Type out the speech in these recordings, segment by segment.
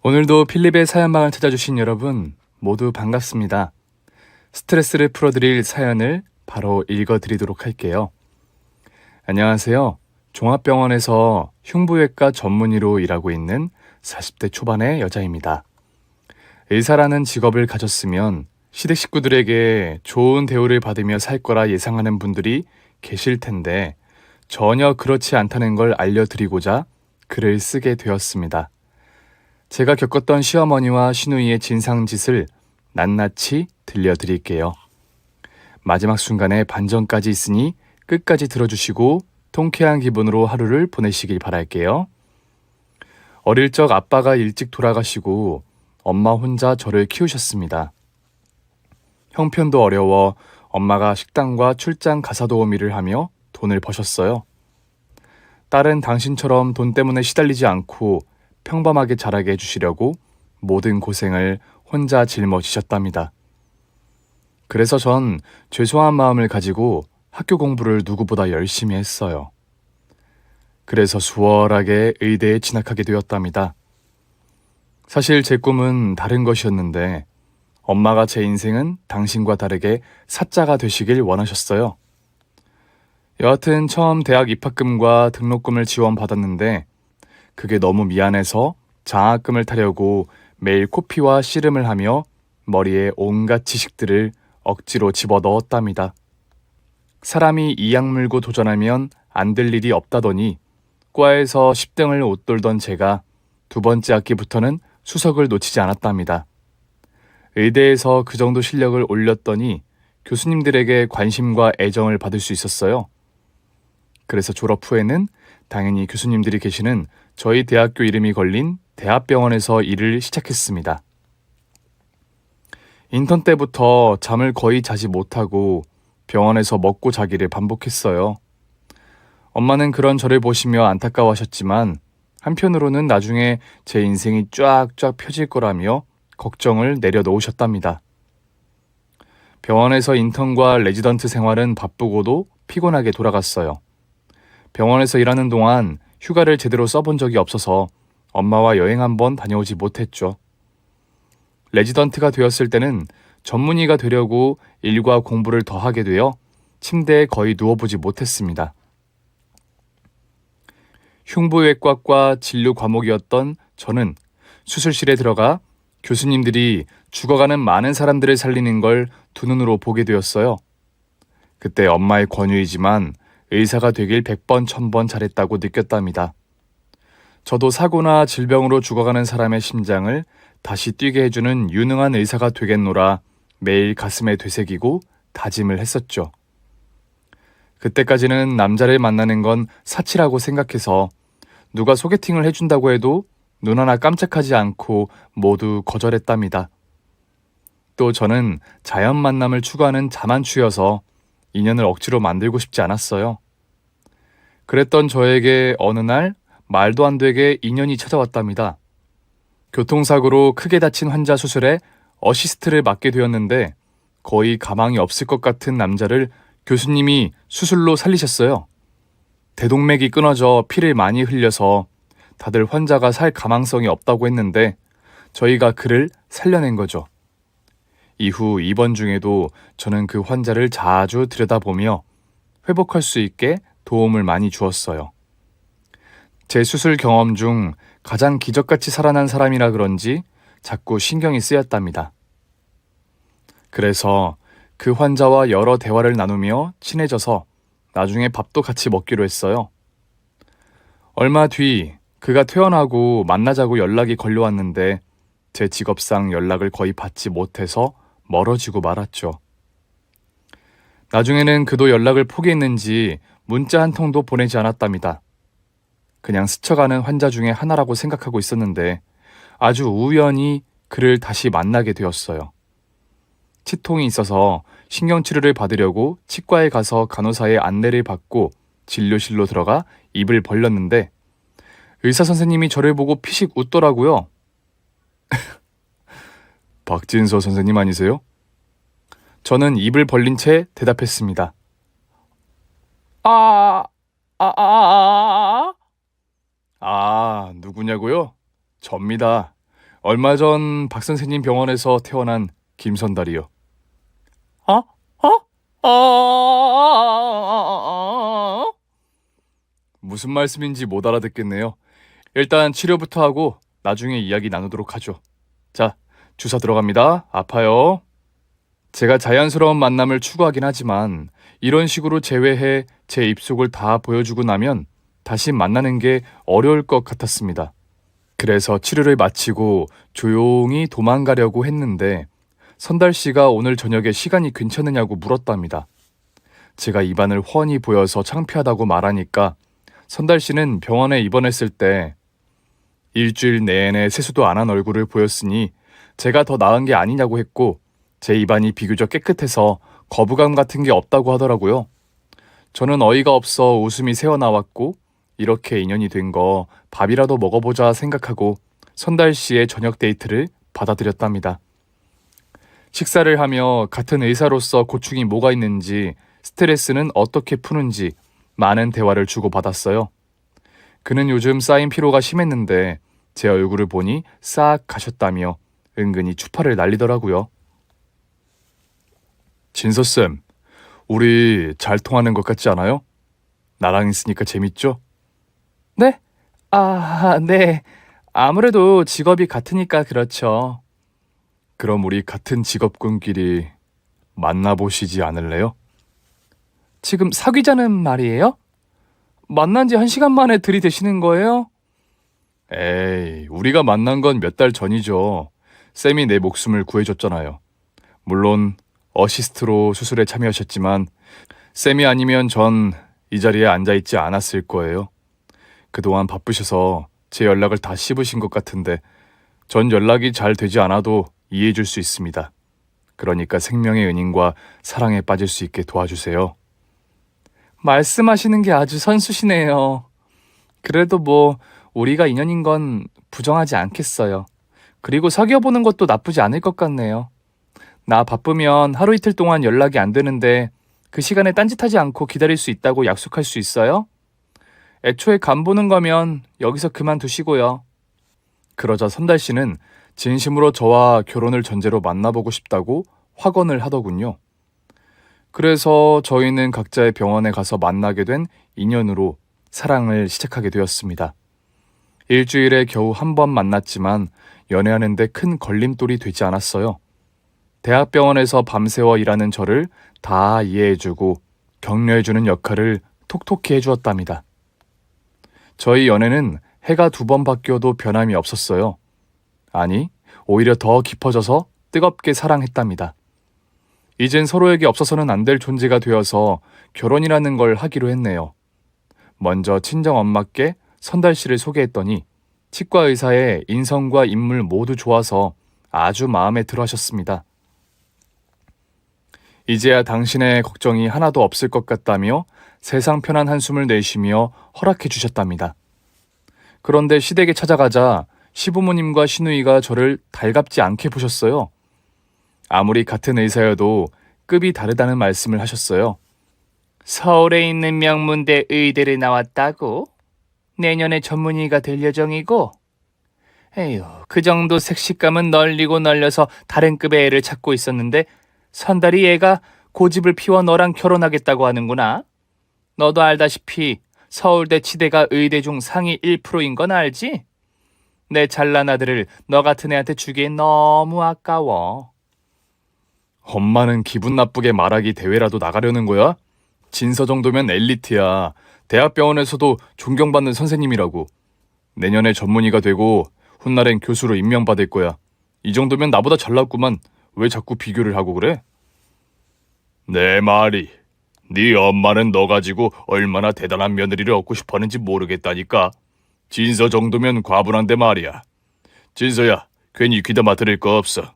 오늘도 필립의 사연방을 찾아주신 여러분 모두 반갑습니다. 스트레스를 풀어드릴 사연을 바로 읽어드리도록 할게요. 안녕하세요. 종합병원에서 흉부외과 전문의로 일하고 있는 40대 초반의 여자입니다. 의사라는 직업을 가졌으면 시댁 식구들에게 좋은 대우를 받으며 살 거라 예상하는 분들이 계실 텐데 전혀 그렇지 않다는 걸 알려드리고자 글을 쓰게 되었습니다. 제가 겪었던 시어머니와 시누이의 진상짓을 낱낱이 들려드릴게요. 마지막 순간에 반전까지 있으니 끝까지 들어주시고 통쾌한 기분으로 하루를 보내시길 바랄게요. 어릴 적 아빠가 일찍 돌아가시고 엄마 혼자 저를 키우셨습니다. 형편도 어려워 엄마가 식당과 출장 가사 도우미를 하며 돈을 버셨어요. 딸은 당신처럼 돈 때문에 시달리지 않고 평범하게 자라게 해주시려고 모든 고생을 혼자 짊어지셨답니다. 그래서 전 죄송한 마음을 가지고 학교 공부를 누구보다 열심히 했어요. 그래서 수월하게 의대에 진학하게 되었답니다. 사실 제 꿈은 다른 것이었는데 엄마가 제 인생은 당신과 다르게 사자가 되시길 원하셨어요. 여하튼 처음 대학 입학금과 등록금을 지원받았는데 그게 너무 미안해서 장학금을 타려고 매일 코피와 씨름을 하며 머리에 온갖 지식들을 억지로 집어넣었답니다. 사람이 이악 물고 도전하면 안 될 일이 없다더니 과에서 10등을 웃돌던 제가 두 번째 학기부터는 수석을 놓치지 않았답니다. 의대에서 그 정도 실력을 올렸더니 교수님들에게 관심과 애정을 받을 수 있었어요. 그래서 졸업 후에는 당연히 교수님들이 계시는 저희 대학교 이름이 걸린 대학병원에서 일을 시작했습니다. 인턴 때부터 잠을 거의 자지 못하고 병원에서 먹고 자기를 반복했어요. 엄마는 그런 저를 보시며 안타까워하셨지만 한편으로는 나중에 제 인생이 쫙쫙 펴질 거라며 걱정을 내려놓으셨답니다. 병원에서 인턴과 레지던트 생활은 바쁘고도 피곤하게 돌아갔어요. 병원에서 일하는 동안 휴가를 제대로 써본 적이 없어서 엄마와 여행 한번 다녀오지 못했죠. 레지던트가 되었을 때는 전문의가 되려고 일과 공부를 더 하게 되어 침대에 거의 누워보지 못했습니다. 흉부외과과 진료 과목이었던 저는 수술실에 들어가 교수님들이 죽어가는 많은 사람들을 살리는 걸 두 눈으로 보게 되었어요. 그때 엄마의 권유이지만 의사가 되길 100번, 1000번 잘했다고 느꼈답니다. 저도 사고나 질병으로 죽어가는 사람의 심장을 다시 뛰게 해주는 유능한 의사가 되겠노라 매일 가슴에 되새기고 다짐을 했었죠. 그때까지는 남자를 만나는 건 사치라고 생각해서 누가 소개팅을 해준다고 해도 눈 하나 깜짝하지 않고 모두 거절했답니다. 또 저는 자연 만남을 추구하는 자만추여서 인연을 억지로 만들고 싶지 않았어요. 그랬던 저에게 어느 날 말도 안 되게 인연이 찾아왔답니다. 교통사고로 크게 다친 환자 수술에 어시스트를 맡게 되었는데 거의 가망이 없을 것 같은 남자를 교수님이 수술로 살리셨어요. 대동맥이 끊어져 피를 많이 흘려서 다들 환자가 살 가망성이 없다고 했는데 저희가 그를 살려낸 거죠. 이후 입원 중에도 저는 그 환자를 자주 들여다보며 회복할 수 있게 도움을 많이 주었어요. 제 수술 경험 중 가장 기적같이 살아난 사람이라 그런지 자꾸 신경이 쓰였답니다. 그래서 그 환자와 여러 대화를 나누며 친해져서 나중에 밥도 같이 먹기로 했어요. 얼마 뒤 그가 퇴원하고 만나자고 연락이 걸려왔는데 제 직업상 연락을 거의 받지 못해서 멀어지고 말았죠. 나중에는 그도 연락을 포기했는지 문자 한 통도 보내지 않았답니다. 그냥 스쳐가는 환자 중에 하나라고 생각하고 있었는데 아주 우연히 그를 다시 만나게 되었어요. 치통이 있어서 신경치료를 받으려고 치과에 가서 간호사의 안내를 받고 진료실로 들어가 입을 벌렸는데 의사 선생님이 저를 보고 피식 웃더라고요. 박진서 선생님 아니세요? 저는 입을 벌린 채 대답했습니다. 아, 누구냐고요? 접니다. 얼마 전 박 선생님 병원에서 태어난 김선달이요. 어? 어? 무슨 말씀인지 못 알아듣겠네요. 일단 치료부터 하고 나중에 이야기 나누도록 하죠. 자, 주사 들어갑니다. 아파요. 제가 자연스러운 만남을 추구하긴 하지만 이런 식으로 제외해 제 입속을 다 보여주고 나면 다시 만나는 게 어려울 것 같았습니다. 그래서 치료를 마치고 조용히 도망가려고 했는데 선달 씨가 오늘 저녁에 시간이 괜찮으냐고 물었답니다. 제가 입안을 훤히 보여서 창피하다고 말하니까 선달 씨는 병원에 입원했을 때 일주일 내내 세수도 안 한 얼굴을 보였으니 제가 더 나은 게 아니냐고 했고 제 입안이 비교적 깨끗해서 거부감 같은 게 없다고 하더라고요. 저는 어이가 없어 웃음이 새어나왔고 이렇게 인연이 된 거 밥이라도 먹어보자 생각하고 선달 씨의 저녁 데이트를 받아들였답니다. 식사를 하며 같은 의사로서 고충이 뭐가 있는지 스트레스는 어떻게 푸는지 많은 대화를 주고받았어요. 그는 요즘 쌓인 피로가 심했는데 제 얼굴을 보니 싹 가셨다며 은근히 추파를 날리더라고요. 진서쌤, 우리 잘 통하는 것 같지 않아요? 나랑 있으니까 재밌죠? 네? 네. 아무래도 직업이 같으니까 그렇죠. 그럼 우리 같은 직업군끼리 만나보시지 않을래요? 지금 사귀자는 말이에요? 만난 지 1시간 만에 들이대시는 거예요? 에이, 우리가 만난 건 몇 달 전이죠. 쌤이 내 목숨을 구해줬잖아요. 물론 어시스트로 수술에 참여하셨지만 쌤이 아니면 전 이 자리에 앉아있지 않았을 거예요. 그동안 바쁘셔서 제 연락을 다 씹으신 것 같은데 전 연락이 잘 되지 않아도 이해해 줄 수 있습니다. 그러니까 생명의 은인과 사랑에 빠질 수 있게 도와주세요. 말씀하시는 게 아주 선수시네요. 그래도 뭐 우리가 인연인 건 부정하지 않겠어요. 그리고 사귀어보는 것도 나쁘지 않을 것 같네요. 나 바쁘면 하루 이틀 동안 연락이 안 되는데 그 시간에 딴짓하지 않고 기다릴 수 있다고 약속할 수 있어요? 애초에 간 보는 거면 여기서 그만두시고요. 그러자 선달 씨는 진심으로 저와 결혼을 전제로 만나보고 싶다고 확언을 하더군요. 그래서 저희는 각자의 병원에 가서 만나게 된 인연으로 사랑을 시작하게 되었습니다. 일주일에 겨우 한 번 만났지만 연애하는데 큰 걸림돌이 되지 않았어요. 대학병원에서 밤새워 일하는 저를 다 이해해주고 격려해주는 역할을 톡톡히 해주었답니다. 저희 연애는 해가 2번 바뀌어도 변함이 없었어요. 아니, 오히려 더 깊어져서 뜨겁게 사랑했답니다. 이젠 서로에게 없어서는 안 될 존재가 되어서 결혼이라는 걸 하기로 했네요. 먼저 친정엄마께 선달 씨를 소개했더니 치과 의사의 인성과 인물 모두 좋아서 아주 마음에 들어 하셨습니다. 이제야 당신의 걱정이 하나도 없을 것 같다며 세상 편한 한숨을 내쉬며 허락해 주셨답니다. 그런데 시댁에 찾아가자 시부모님과 시누이가 저를 달갑지 않게 보셨어요. 아무리 같은 의사여도 급이 다르다는 말씀을 하셨어요. 서울에 있는 명문대 의대를 나왔다고? 내년에 전문의가 될 예정이고? 에휴, 그 정도 색식감은 널리고 널려서 다른 급의 애를 찾고 있었는데 선달이 얘가 고집을 피워 너랑 결혼하겠다고 하는구나. 너도 알다시피 서울대 치대가 의대 중 상위 1%인 건 알지? 내 잘난 아들을 너 같은 애한테 주기엔 너무 아까워. 엄마는 기분 나쁘게 말하기 대회라도 나가려는 거야? 진서 정도면 엘리트야. 대학병원에서도 존경받는 선생님이라고. 내년에 전문의가 되고 훗날엔 교수로 임명받을 거야. 이 정도면 나보다 잘났구만. 왜 자꾸 비교를 하고 그래? 내 말이 네 엄마는 너 가지고 얼마나 대단한 며느리를 얻고 싶어하는지 모르겠다니까. 진서 정도면 과분한데 말이야. 진서야, 괜히 귀담아 들을 거 없어.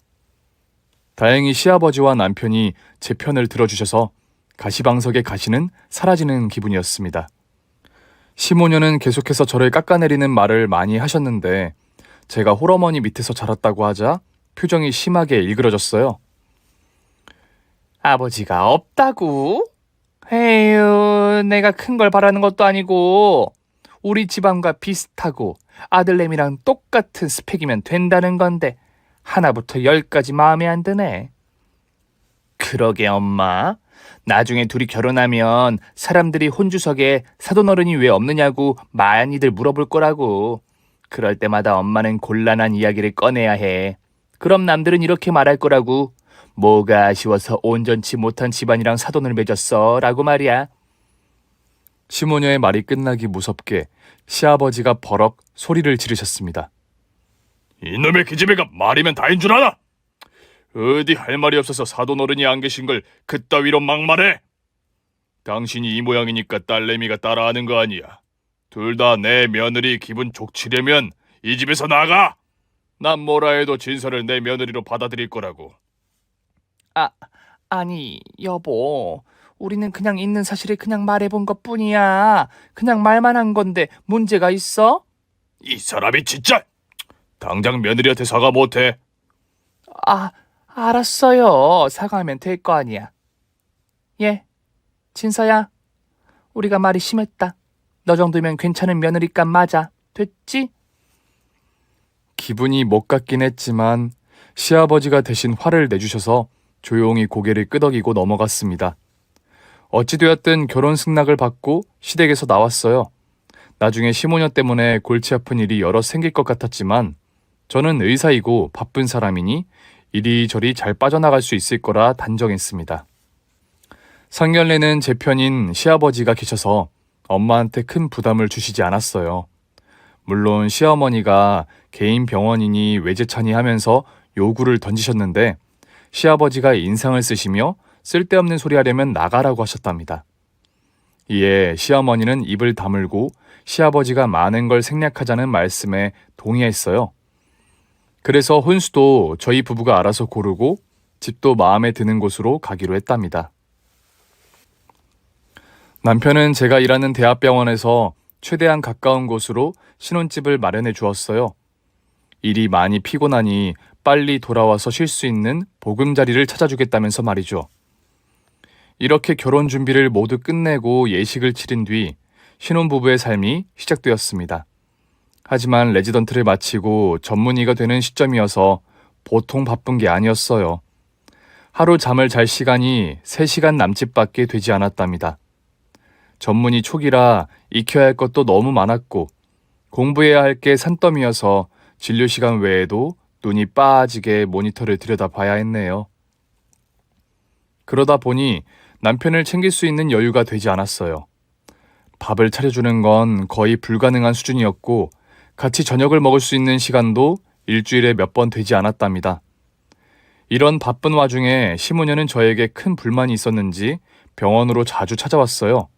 다행히 시아버지와 남편이 제 편을 들어주셔서 가시방석의 가시는 사라지는 기분이었습니다. 시모녀는 계속해서 저를 깎아내리는 말을 많이 하셨는데 제가 홀어머니 밑에서 자랐다고 하자 표정이 심하게 일그러졌어요. 아버지가 없다고? 에휴, 내가 큰 걸 바라는 것도 아니고 우리 집안과 비슷하고 아들내미랑 똑같은 스펙이면 된다는 건데 하나부터 열까지 마음에 안 드네. 그러게 엄마. 나중에 둘이 결혼하면 사람들이 혼주석에 사돈어른이 왜 없느냐고 많이들 물어볼 거라고. 그럴 때마다 엄마는 곤란한 이야기를 꺼내야 해. 그럼 남들은 이렇게 말할 거라고. 뭐가 아쉬워서 온전치 못한 집안이랑 사돈을 맺었어 라고 말이야. 시모녀의 말이 끝나기 무섭게 시아버지가 버럭 소리를 지르셨습니다. 이놈의 기집애가 말이면 다인 줄 아나? 어디 할 말이 없어서 사돈어른이 안 계신 걸 그따위로 막말해? 당신이 이 모양이니까 딸내미가 따라하는 거 아니야. 둘 다 내 며느리 기분 좋치려면 이 집에서 나가! 난 뭐라 해도 진서를 내 며느리로 받아들일 거라고. 아니 여보, 우리는 그냥 있는 사실을 그냥 말해본 것뿐이야. 그냥 말만 한 건데 문제가 있어? 이 사람이 진짜! 당장 며느리한테 사과 못해. 알았어요. 사과하면 될 거 아니야. 예, 진서야, 우리가 말이 심했다. 너 정도면 괜찮은 며느리감 맞아. 됐지? 기분이 못 같긴 했지만 시아버지가 대신 화를 내주셔서 조용히 고개를 끄덕이고 넘어갔습니다. 어찌되었든 결혼 승낙을 받고 시댁에서 나왔어요. 나중에 시모녀 때문에 골치 아픈 일이 여러 생길 것 같았지만 저는 의사이고 바쁜 사람이니 이리저리 잘 빠져나갈 수 있을 거라 단정했습니다. 상견례는 제 편인 시아버지가 계셔서 엄마한테 큰 부담을 주시지 않았어요. 물론 시어머니가 개인 병원이니 외제차니 하면서 요구를 던지셨는데 시아버지가 인상을 쓰시며 쓸데없는 소리 하려면 나가라고 하셨답니다. 이에 시어머니는 입을 다물고 시아버지가 많은 걸 생략하자는 말씀에 동의했어요. 그래서 혼수도 저희 부부가 알아서 고르고 집도 마음에 드는 곳으로 가기로 했답니다. 남편은 제가 일하는 대학병원에서 최대한 가까운 곳으로 신혼집을 마련해 주었어요. 일이 많이 피곤하니 빨리 돌아와서 쉴 수 있는 보금자리를 찾아주겠다면서 말이죠. 이렇게 결혼 준비를 모두 끝내고 예식을 치른 뒤 신혼부부의 삶이 시작되었습니다. 하지만 레지던트를 마치고 전문의가 되는 시점이어서 보통 바쁜 게 아니었어요. 하루 잠을 잘 시간이 3시간 남짓밖에 되지 않았답니다. 전문의 초기라 익혀야 할 것도 너무 많았고 공부해야 할 게 산더미여서 진료 시간 외에도 눈이 빠지게 모니터를 들여다봐야 했네요. 그러다 보니 남편을 챙길 수 있는 여유가 되지 않았어요. 밥을 차려주는 건 거의 불가능한 수준이었고 같이 저녁을 먹을 수 있는 시간도 일주일에 몇 번 되지 않았답니다. 이런 바쁜 와중에 시모녀는 저에게 큰 불만이 있었는지 병원으로 자주 찾아왔어요.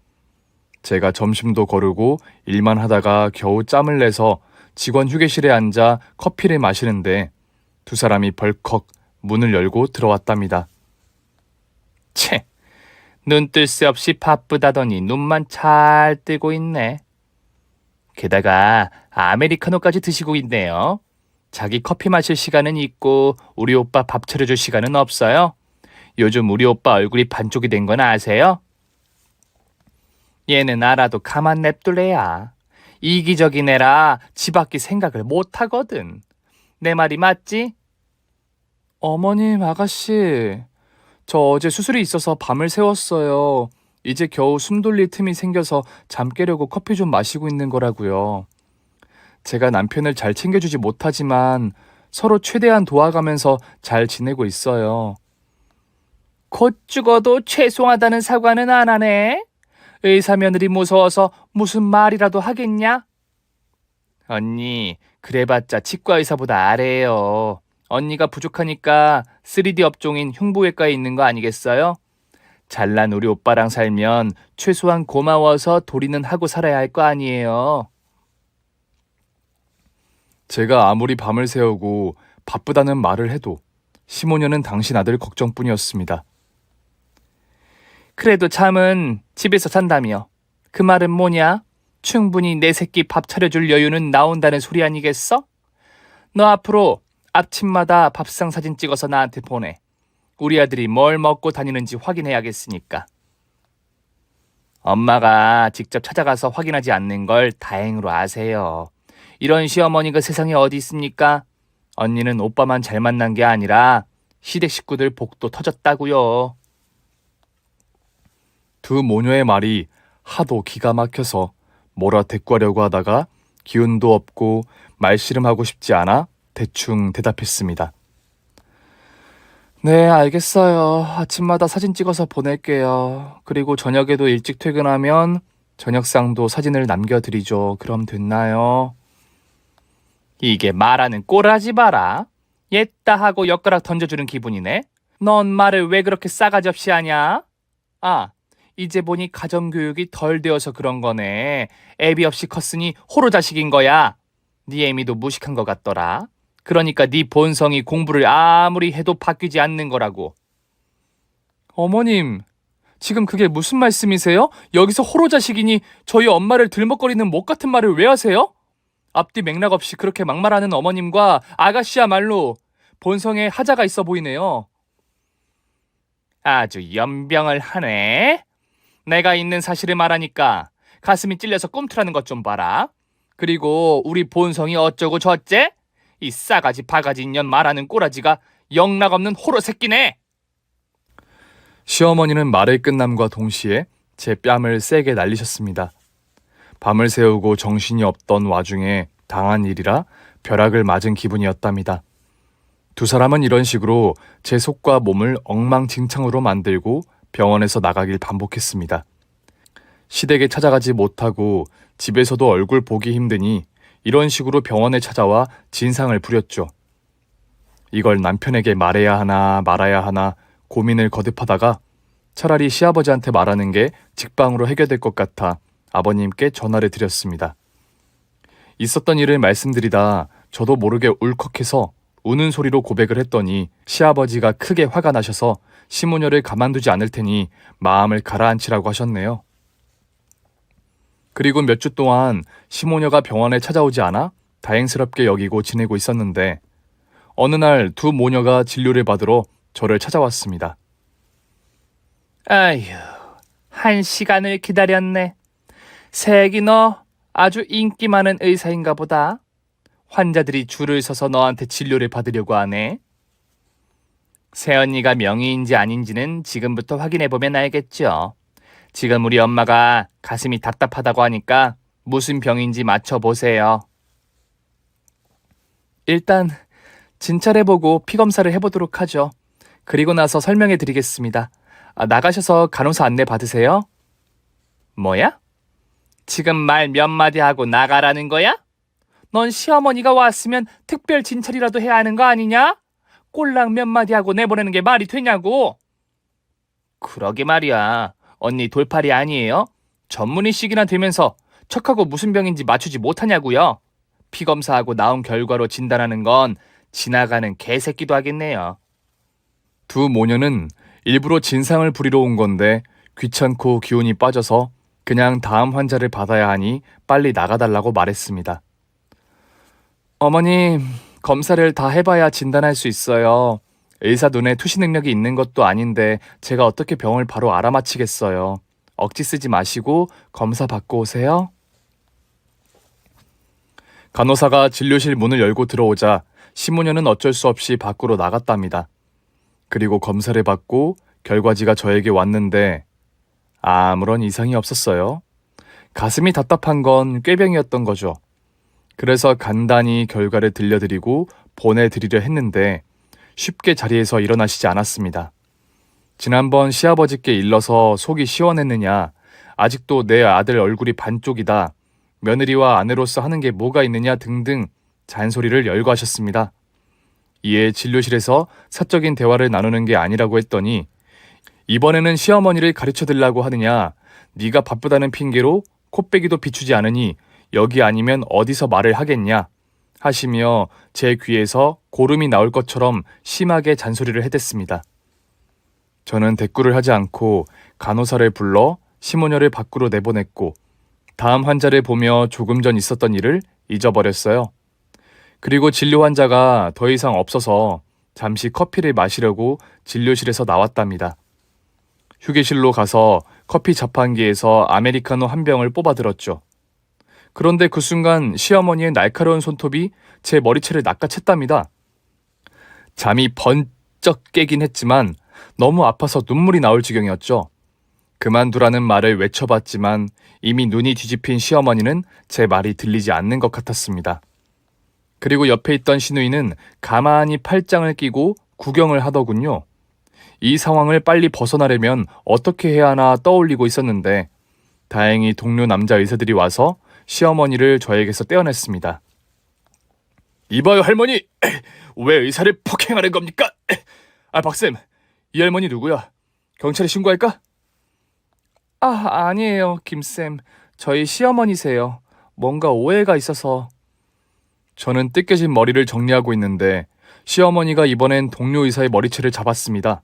제가 점심도 거르고 일만 하다가 겨우 짬을 내서 직원 휴게실에 앉아 커피를 마시는데 두 사람이 벌컥 문을 열고 들어왔답니다. 채, 눈 뜰 새 없이 바쁘다더니 눈만 잘 뜨고 있네. 게다가 아메리카노까지 드시고 있네요. 자기 커피 마실 시간은 있고 우리 오빠 밥 차려줄 시간은 없어요. 요즘 우리 오빠 얼굴이 반쪽이 된 건 아세요? 얘는 알아도 가만 냅둘 애야. 이기적인 애라 지 밖에 생각을 못하거든. 내 말이 맞지? 어머님, 아가씨, 저 어제 수술이 있어서 밤을 새웠어요. 이제 겨우 숨 돌릴 틈이 생겨서 잠 깨려고 커피 좀 마시고 있는 거라고요. 제가 남편을 잘 챙겨주지 못하지만 서로 최대한 도와가면서 잘 지내고 있어요. 곧 죽어도 죄송하다는 사과는 안 하네. 의사 며느리 무서워서 무슨 말이라도 하겠냐? 언니, 그래봤자 치과 의사보다 아래예요. 언니가 부족하니까 3D 업종인 흉부외과에 있는 거 아니겠어요? 잘난 우리 오빠랑 살면 최소한 고마워서 도리는 하고 살아야 할 거 아니에요. 제가 아무리 밤을 새우고 바쁘다는 말을 해도 시모녀는 당신 아들 걱정뿐이었습니다. 그래도 잠은 집에서 잔다며. 그 말은 뭐냐? 충분히 내 새끼 밥 차려줄 여유는 나온다는 소리 아니겠어? 너 앞으로 아침마다 밥상 사진 찍어서 나한테 보내. 우리 아들이 뭘 먹고 다니는지 확인해야겠으니까. 엄마가 직접 찾아가서 확인하지 않는 걸 다행으로 아세요. 이런 시어머니가 세상에 어디 있습니까? 언니는 오빠만 잘 만난 게 아니라 시댁 식구들 복도 터졌다고요. 두 모녀의 말이 하도 기가 막혀서 뭐라 대꾸하려고 하다가 기운도 없고 말씨름하고 싶지 않아 대충 대답했습니다. 네, 알겠어요. 아침마다 사진 찍어서 보낼게요. 그리고 저녁에도 일찍 퇴근하면 저녁상도 사진을 남겨드리죠. 그럼 됐나요? 이게 말하는 꼴하지 마라. 옛다 하고 엿가락 던져주는 기분이네. 넌 말을 왜 그렇게 싸가지 없이 하냐? 아, 이제 보니 가정교육이 덜 되어서 그런 거네. 애비 없이 컸으니 호로 자식인 거야. 네 애미도 무식한 것 같더라. 그러니까 네 본성이 공부를 아무리 해도 바뀌지 않는 거라고. 어머님, 지금 그게 무슨 말씀이세요? 여기서 호로 자식이니 저희 엄마를 들먹거리는 못 같은 말을 왜 하세요? 앞뒤 맥락 없이 그렇게 막말하는 어머님과 아가씨야말로 본성에 하자가 있어 보이네요. 아주 연병을 하네. 내가 있는 사실을 말하니까 가슴이 찔려서 꿈틀하는 것 좀 봐라. 그리고 우리 본성이 어쩌고 저째? 이 싸가지 바가지 인연 말하는 꼬라지가 영락없는 호로 새끼네. 시어머니는 말의 끝남과 동시에 제 뺨을 세게 날리셨습니다. 밤을 새우고 정신이 없던 와중에 당한 일이라 벼락을 맞은 기분이었답니다. 두 사람은 이런 식으로 제 속과 몸을 엉망진창으로 만들고 병원에서 나가길 반복했습니다. 시댁에 찾아가지 못하고 집에서도 얼굴 보기 힘드니 이런 식으로 병원에 찾아와 진상을 부렸죠. 이걸 남편에게 말해야 하나 말아야 하나 고민을 거듭하다가 차라리 시아버지한테 말하는 게 직방으로 해결될 것 같아 아버님께 전화를 드렸습니다. 있었던 일을 말씀드리다 저도 모르게 울컥해서 우는 소리로 고백을 했더니 시아버지가 크게 화가 나셔서 시모녀를 가만두지 않을 테니 마음을 가라앉히라고 하셨네요. 그리고 몇 주 동안 시모녀가 병원에 찾아오지 않아 다행스럽게 여기고 지내고 있었는데 어느 날 두 모녀가 진료를 받으러 저를 찾아왔습니다. 아휴, 1시간을 기다렸네. 새애기 너 아주 인기 많은 의사인가 보다. 환자들이 줄을 서서 너한테 진료를 받으려고 하네. 새언니가 명의인지 아닌지는 지금부터 확인해보면 알겠죠. 지금 우리 엄마가 가슴이 답답하다고 하니까 무슨 병인지 맞춰보세요. 일단 진찰해보고 피검사를 해보도록 하죠. 그리고 나서 설명해드리겠습니다. 나가셔서 간호사 안내 받으세요. 뭐야? 지금 말 몇 마디 하고 나가라는 거야? 넌 시어머니가 왔으면 특별 진찰이라도 해야 하는 거 아니냐? 꼴랑 몇 마디 하고 내보내는 게 말이 되냐고. 그러게 말이야. 언니 돌팔이 아니에요? 전문의식이나 되면서 척하고 무슨 병인지 맞추지 못하냐고요. 피검사하고 나온 결과로 진단하는 건 지나가는 개새끼도 하겠네요. 두 모녀는 일부러 진상을 부리러 온 건데 귀찮고 기운이 빠져서 그냥 다음 환자를 받아야 하니 빨리 나가달라고 말했습니다. 어머님, 검사를 다 해봐야 진단할 수 있어요. 의사 눈에 투시 능력이 있는 것도 아닌데 제가 어떻게 병을 바로 알아맞히겠어요. 억지 쓰지 마시고 검사 받고 오세요. 간호사가 진료실 문을 열고 들어오자 시모녀는 어쩔 수 없이 밖으로 나갔답니다. 그리고 검사를 받고 결과지가 저에게 왔는데 아무런 이상이 없었어요. 가슴이 답답한 건 꾀병이었던 거죠. 그래서 간단히 결과를 들려드리고 보내드리려 했는데 쉽게 자리에서 일어나시지 않았습니다. 지난번 시아버지께 일러서 속이 시원했느냐, 아직도 내 아들 얼굴이 반쪽이다, 며느리와 아내로서 하는 게 뭐가 있느냐 등등 잔소리를 열거하셨습니다. 이에 진료실에서 사적인 대화를 나누는 게 아니라고 했더니 이번에는 시어머니를 가르쳐드리려고 하느냐, 네가 바쁘다는 핑계로 코빼기도 비추지 않으니 여기 아니면 어디서 말을 하겠냐 하시며 제 귀에서 고름이 나올 것처럼 심하게 잔소리를 해댔습니다. 저는 대꾸를 하지 않고 간호사를 불러 시모녀를 밖으로 내보냈고 다음 환자를 보며 조금 전 있었던 일을 잊어버렸어요. 그리고 진료 환자가 더 이상 없어서 잠시 커피를 마시려고 진료실에서 나왔답니다. 휴게실로 가서 커피 자판기에서 아메리카노 한 병을 뽑아들었죠. 그런데 그 순간 시어머니의 날카로운 손톱이 제 머리채를 낚아챘답니다. 잠이 번쩍 깨긴 했지만 너무 아파서 눈물이 나올 지경이었죠. 그만두라는 말을 외쳐봤지만 이미 눈이 뒤집힌 시어머니는 제 말이 들리지 않는 것 같았습니다. 그리고 옆에 있던 시누이는 가만히 팔짱을 끼고 구경을 하더군요. 이 상황을 빨리 벗어나려면 어떻게 해야 하나 떠올리고 있었는데 다행히 동료 남자 의사들이 와서 시어머니를 저에게서 떼어냈습니다. 이봐요 할머니, 왜 의사를 폭행하는 겁니까? 박쌤, 이 할머니 누구야? 경찰에 신고할까? 아니에요 김쌤, 저희 시어머니세요. 뭔가 오해가 있어서. 저는 뜯겨진 머리를 정리하고 있는데 시어머니가 이번엔 동료 의사의 머리채를 잡았습니다.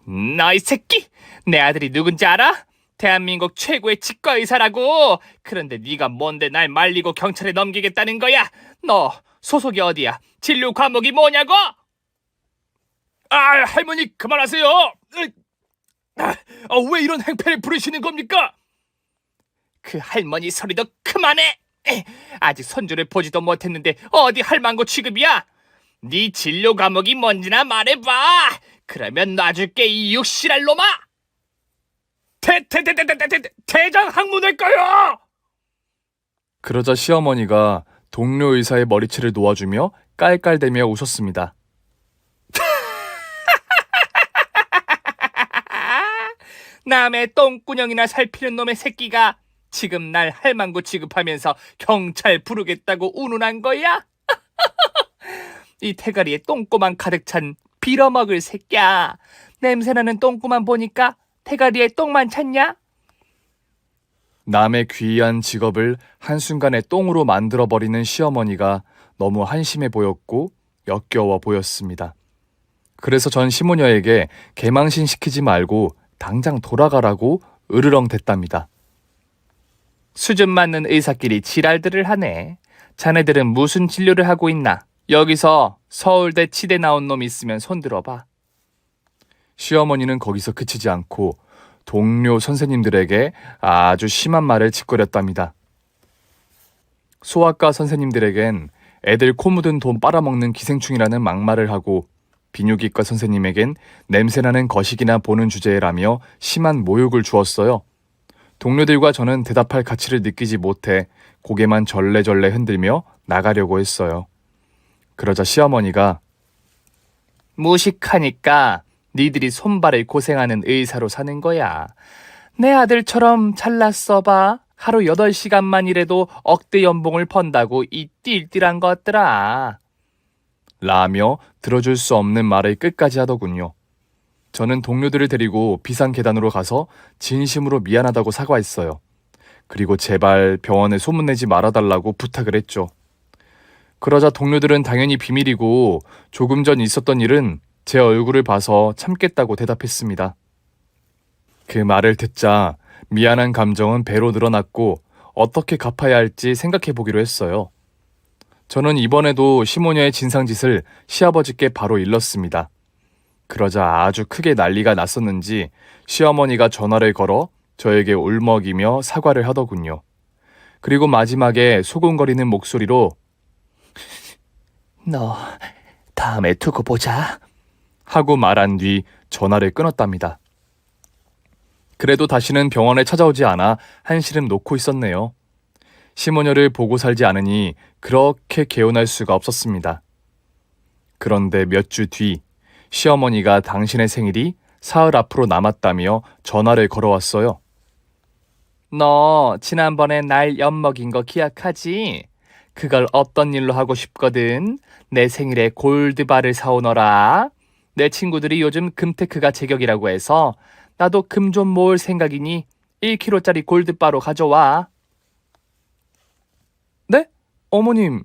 너희 새끼! 내 아들이 누군지 알아? 대한민국 최고의 치과의사라고! 그런데 네가 뭔데 날 말리고 경찰에 넘기겠다는 거야? 너 소속이 어디야? 진료 과목이 뭐냐고? 할머니 그만하세요! 왜 이런 행패를 부리시는 겁니까? 그 할머니 소리도 그만해! 아직 손주를 보지도 못했는데 어디 할망구 취급이야? 네 진료 과목이 뭔지나 말해봐! 그러면 놔줄게 이 육실할 놈아! 대장 항문외과요! 그러자 시어머니가 동료 의사의 머리채를 놓아주며 깔깔대며 웃었습니다. 남의 똥구녕이나 살피는 놈의 새끼가 지금 날 할망구 취급하면서 경찰 부르겠다고 운운한 거야? 이 대가리에 똥꼬만 가득 찬 빌어먹을 새끼야. 냄새나는 똥꼬만 보니까 대가리에 똥만 찼냐? 남의 귀한 직업을 한순간에 똥으로 만들어버리는 시어머니가 너무 한심해 보였고 역겨워 보였습니다. 그래서 전 시모녀에게 개망신 시키지 말고 당장 돌아가라고 으르렁댔답니다. 수준 맞는 의사끼리 지랄들을 하네. 자네들은 무슨 진료를 하고 있나? 여기서 서울대 치대 나온 놈 있으면 손 들어봐. 시어머니는 거기서 그치지 않고 동료 선생님들에게 아주 심한 말을 짓거렸답니다. 소아과 선생님들에겐 애들 코 묻은 돈 빨아먹는 기생충이라는 막말을 하고 비뇨기과 선생님에겐 냄새나는 거식이나 보는 주제라며 심한 모욕을 주었어요. 동료들과 저는 대답할 가치를 느끼지 못해 고개만 절레절레 흔들며 나가려고 했어요. 그러자 시어머니가 무식하니까 니들이 손발을 고생하는 의사로 사는 거야. 내 아들처럼 잘났어 봐. 하루 8시간만 일해도 억대 연봉을 번다고 이 띨띨한 것들아. 라며 들어줄 수 없는 말을 끝까지 하더군요. 저는 동료들을 데리고 비상계단으로 가서 진심으로 미안하다고 사과했어요. 그리고 제발 병원에 소문내지 말아달라고 부탁을 했죠. 그러자 동료들은 당연히 비밀이고 조금 전 있었던 일은 제 얼굴을 봐서 참겠다고 대답했습니다. 그 말을 듣자 미안한 감정은 배로 늘어났고 어떻게 갚아야 할지 생각해 보기로 했어요. 저는 이번에도 시모녀의 진상짓을 시아버지께 바로 일렀습니다. 그러자 아주 크게 난리가 났었는지 시어머니가 전화를 걸어 저에게 울먹이며 사과를 하더군요. 그리고 마지막에 소곤거리는 목소리로 너 다음에 두고 보자 하고 말한 뒤 전화를 끊었답니다. 그래도 다시는 병원에 찾아오지 않아 한시름 놓고 있었네요. 시모녀를 보고 살지 않으니 그렇게 개운할 수가 없었습니다. 그런데 몇 주 뒤 시어머니가 당신의 생일이 사흘 앞으로 남았다며 전화를 걸어왔어요. 너 지난번에 날 엿먹인 거 기억하지? 그걸 없던 일로 하고 싶거든. 내 생일에 골드바를 사오너라. 내 친구들이 요즘 금테크가 제격이라고 해서 나도 금 좀 모을 생각이니 1kg짜리 골드바로 가져와. 네? 어머님,